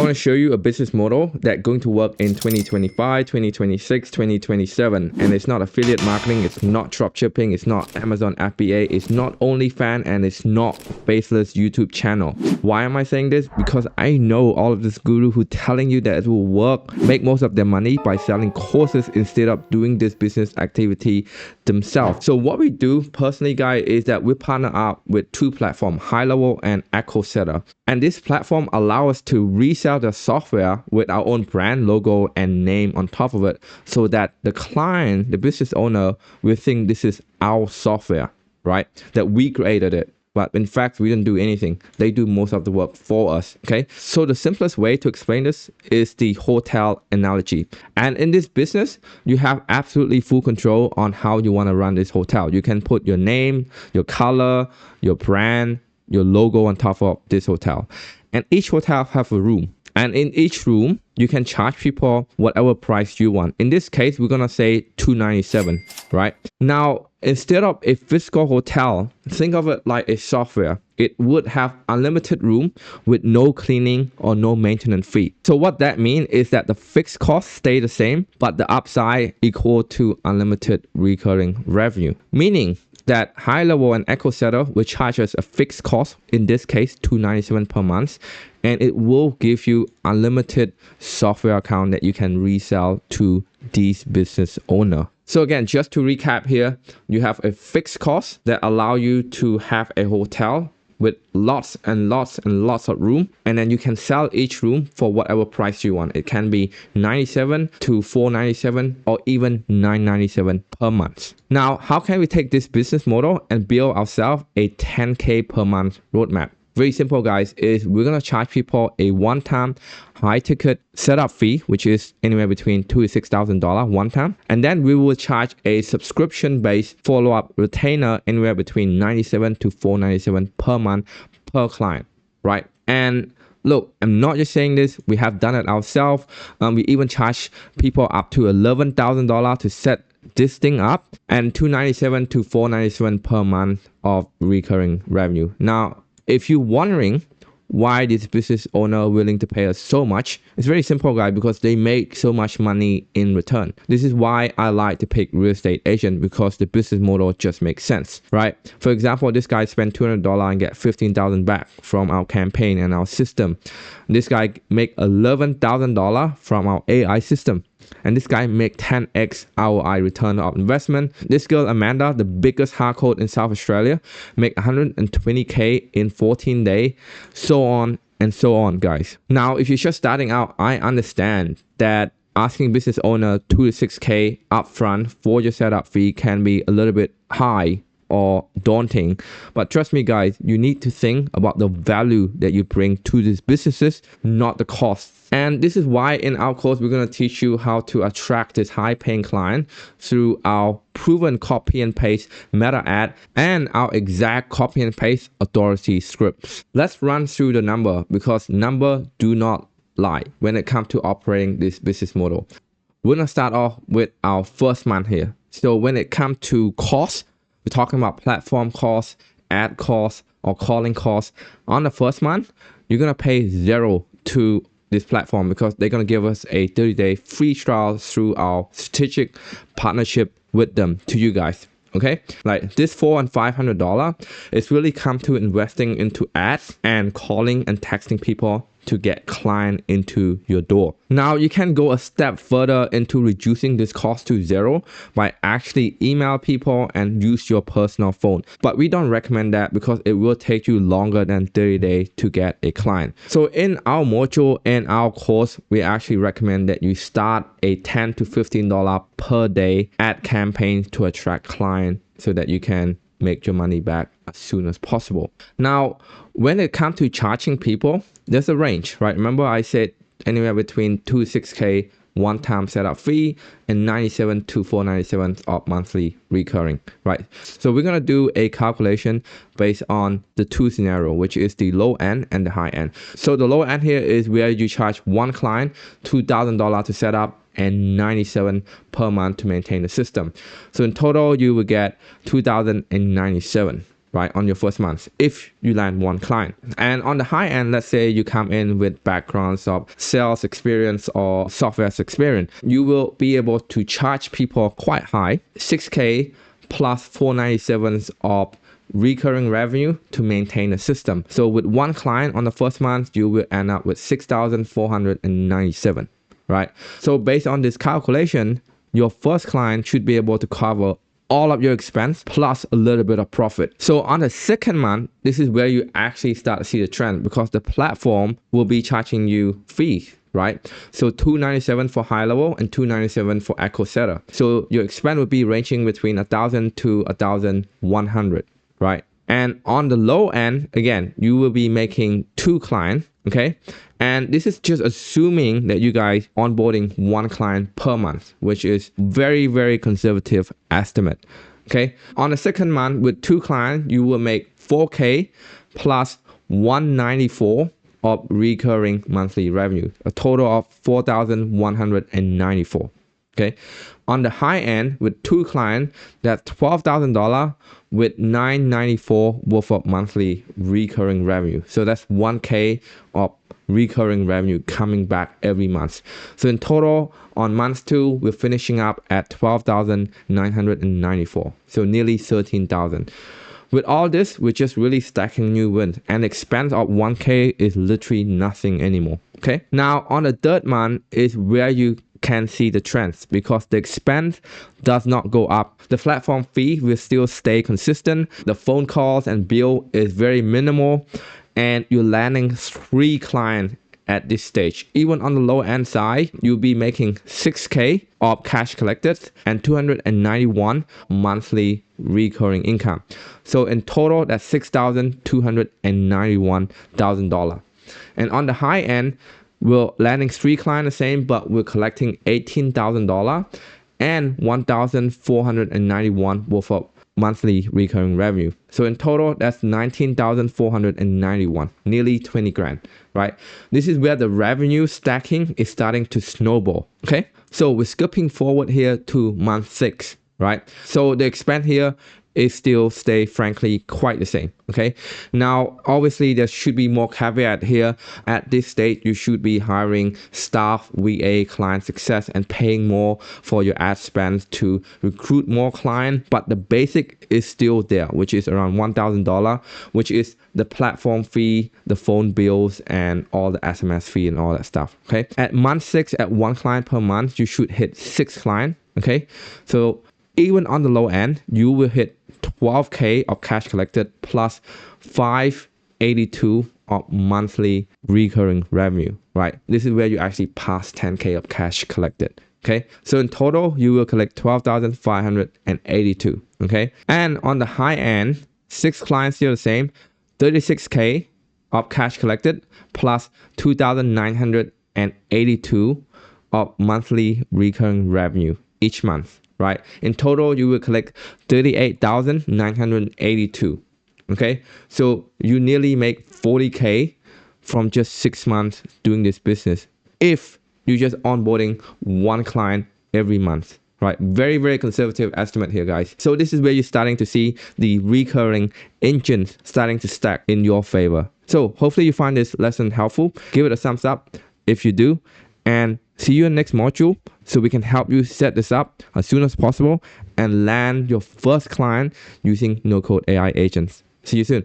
want to show you a business model that's going to work in 2025, 2026, 2027. And it's not affiliate marketing, it's not dropshipping, it's not Amazon FBA, it's not OnlyFans, and it's not faceless YouTube channel. Why am I saying this? Because I know all of this guru who telling you that it will work, make most of their money by selling courses instead of doing this business activity themselves. So what we do personally, guys, is that we partner up with two platforms, GoHighlevel and EchoSetter. And this platform allows us to resell the software with our own brand, logo, and name on top of it, so that the client, the business owner, will think this is our software, right? That we created it. But in fact, we didn't do anything. They do most of the work for us, okay? So the simplest way to explain this is the hotel analogy. And in this business, you have absolutely full control on how you want to run this hotel. You can put your name, your color, your brand, your logo on top of this hotel. And each hotel have a room. And in each room, you can charge people whatever price you want. In this case, we're gonna say $297, right? Now, instead of a physical hotel, think of it like a software. It would have unlimited room with no cleaning or no maintenance fee. So what that means is that the fixed costs stay the same, but the upside equal to unlimited recurring revenue. Meaning that GoHighlevel and EchoSetter will charge us a fixed cost, in this case $297 per month, and it will give you unlimited software account that you can resell to these business owner. So again, just to recap here, you have a fixed cost that allow you to have a hotel with lots and lots and lots of room, and then you can sell each room for whatever price you want. It can be $97 to $497 or even $997 per month. Now, how can we take this business model and build ourselves a 10K per month roadmap? Very simple, guys, is we're gonna charge people a one-time high ticket setup fee, which is anywhere between $2,000 to $6,000 one time. And then we will charge a subscription-based follow-up retainer anywhere between $97 to $497 per month per client, right? And look, I'm not just saying this, we have done it ourselves. We even charge people up to $11,000 to set this thing up, and $297 to $497 per month of recurring revenue. Now, if you're wondering why this business owner willing to pay us so much, it's very simple, guys, because they make so much money in return. This is why I like to pick real estate agent, because the business model just makes sense, right? For example, this guy spent $200 and get $15,000 back from our campaign and our system. This guy make $11,000 from our AI system. And this guy make 10x ROI return of investment. This girl Amanda, the biggest hardcode in South Australia, make 120K in 14 days, so on and so on, guys. Now, if you're just starting out, I understand that asking business owner 2 to 6K upfront for your setup fee can be a little bit high or daunting, but trust me, guys, you need to think about the value that you bring to these businesses, not the costs. And this is why in our course we're going to teach you how to attract this high paying client through our proven copy and paste meta ad and our exact copy and paste authority scripts. Let's run through the number, because number do not lie when it comes to operating this business model. We're going to start off with our first month here. So when it comes to cost, we're talking about platform costs, ad costs, or calling costs. On the first month, you're going to pay $0 to this platform, because they're going to give us a 30-day free trial through our strategic partnership with them to you guys. Okay, like this $400 and $500, it's really come to investing into ads and calling and texting people to get client into your door. Now you can go a step further into reducing this cost to $0 by actually email people and use your personal phone. But we don't recommend that, because it will take you longer than 30 days to get a client. So in our module and our course, we actually recommend that you start a $10 to $15 per day ad campaign to attract clients, so that you can make your money back as soon as possible. Now, when it comes to charging people, there's a range, right? Remember I said anywhere between 2 to 6K one-time setup fee and $97 to $497 of monthly recurring, right? So we're gonna do a calculation based on the two scenario, which is the low end and the high end. So the low end here is where you charge one client $2,000 to set up and $97 per month to maintain the system. So in total, you will get $2,097. right, on your first month if you land one client. And on the high end, let's say you come in with backgrounds of sales experience or software experience, you will be able to charge people quite high, 6K plus 497 of recurring revenue to maintain the system. So with one client on the first month, you will end up with 6,497, right? So based on this calculation, your first client should be able to cover all of your expense plus a little bit of profit. So on the second month, this is where you actually start to see the trend, because the platform will be charging you fees, right? So $297 for HighLevel and $297 for EchoSetter. So your expense will be ranging between 1,000 to 1,100, right? And on the low end, again, you will be making 2 clients, okay? And this is just assuming that you guys onboarding 1 client per month, which is very, very conservative estimate, okay? On the second month with 2 clients, you will make 4K plus 194 of recurring monthly revenue, a total of 4,194, okay? On the high end with 2 clients, that's $12,000 with $994 worth of monthly recurring revenue. So that's 1K of recurring revenue coming back every month. So in total, on month 2, we're finishing up at 12,994. So nearly 13,000. With all this, we're just really stacking new wins, and the expense of 1K is literally nothing anymore, okay? Now, on the third month is where you can see the trends, because the expense does not go up. The platform fee will still stay consistent. The phone calls and bill is very minimal, and you're landing 3 clients at this stage. Even on the low end side, you'll be making 6K of cash collected and 291 monthly recurring income. So in total, that's $6,291,000. And on the high end, we're landing 3 clients the same, but we're collecting $18,000 and 1,491 worth of monthly recurring revenue. So in total, that's 19,491, nearly 20 grand, right? This is where the revenue stacking is starting to snowball, okay? So we're skipping forward here to month 6, right? So the expense here is still stay frankly quite the same, okay? Now, obviously there should be more caveat here. At this stage, you should be hiring staff, VA, client success, and paying more for your ad spend to recruit more clients. But the basic is still there, which is around $1,000, which is the platform fee, the phone bills, and all the SMS fee and all that stuff, okay? At month 6, at 1 client per month, you should hit 6 clients, okay? So even on the low end, you will hit 12K of cash collected plus 582 of monthly recurring revenue, right? This is where you actually pass 10K of cash collected, okay? So in total, you will collect 12,582, okay? And on the high end, 6 clients still the same, 36K of cash collected plus 2,982 of monthly recurring revenue each month, right? In total, you will collect 38,982, okay? So you nearly make 40K from just 6 months doing this business if you just onboarding 1 client every month, right? Very, very conservative estimate here, guys. So this is where you're starting to see the recurring engines starting to stack in your favor. So hopefully you find this lesson helpful. Give it a thumbs up if you do, and see you in the next module so we can help you set this up as soon as possible and land your first client using no-code AI agents. See you soon.